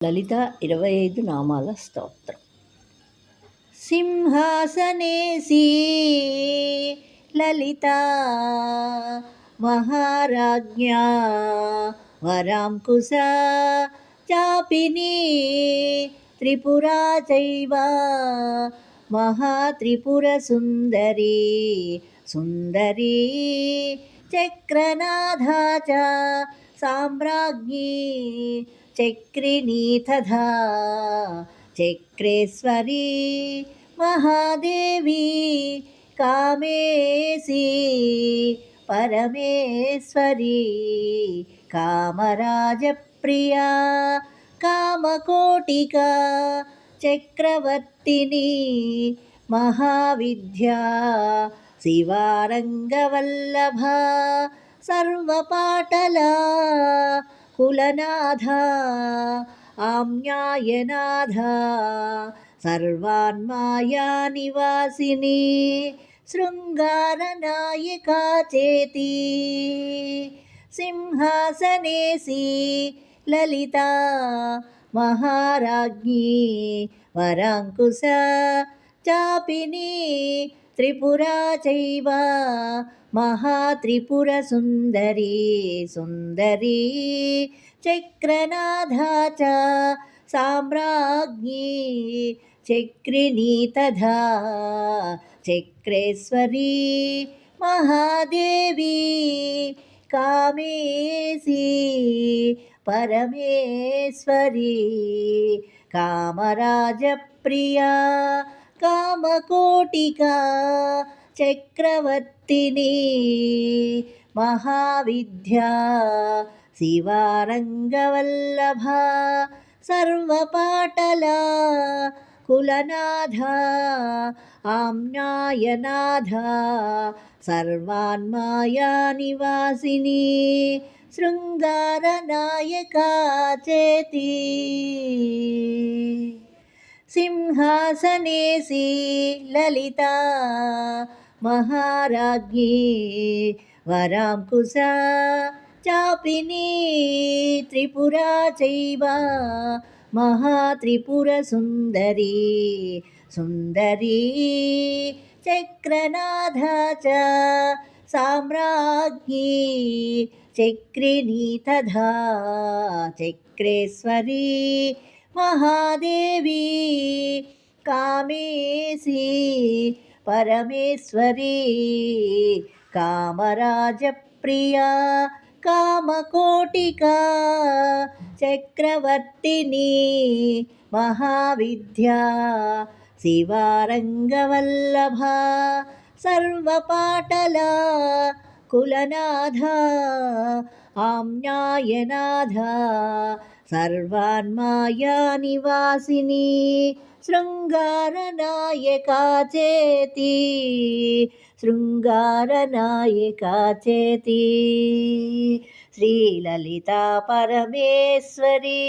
లలిత 25 నామాల స్తోత్రం. సింహాసనేసి లలితా మహారాజ్ఞా వరాంకుశ చాపిని త్రిపురా చైవ మహాత్రిపుర సుందరీ సుందరీ చక్రనాథా చ సామ్రాజ్ఞీ చక్రిణీ తథా చక్రేశ్వరీ మహాదేవి కామేసి పరమేశ్వరీ కామరాజప్రియా కామకోటికా చక్రవర్తిని మహావిద్యా శివారంగవల్లభ సర్వపాటలా కులనాథ ఆమ్యాయనాథ సర్వాన్మాయా నివాసిని శృంగారనాయికా చేతి సింహాసనేసి లలితా మహారాజ్ఞీ వరాంకుశ చాపిని త్రిపురా చైవ మహాత్రిపుర సుందరీ సుందరీ చక్రనాథా చ సామ్రాజ్ఞీ చక్రిణీ తథా చక్రేశ్వరీ మహాదేవి కామేసి పరమేశ్వరీ కామరాజప్రియా కామకోటికా చక్రవర్తిని మహావిద్యా శివారంగవల్లభ సర్వపాటలా కులనాథ ఆమ్నాయనాథ సర్వాన్మాయా నివాసిని శృంగారనాయకా చేతి సింహాసనేసి లలితా మహారాజ్ఞీ వరాంకుశ చాపిని త్రిపురా చైవ మహాత్రిపుర సుందరీ సుందరీ చక్రనాథ చ సామ్రాజ్ఞీ చక్రిణీ తథా చక్రేశ్వరీ మహాదేవి కామేసి పరమేశ్వరీ కామరాజప్రియా కామకోటికా చక్రవర్తిని మహావిద్యా శివారంగవల్లభ సర్వపాటలా కులనాథ ఆమ్నాయనాథ సర్వాన్మాయా నివాసిని శృంగారనాయకా చేతి శృంగారనాయకా చేతి శ్రీలలితా పరమేశ్వరీ.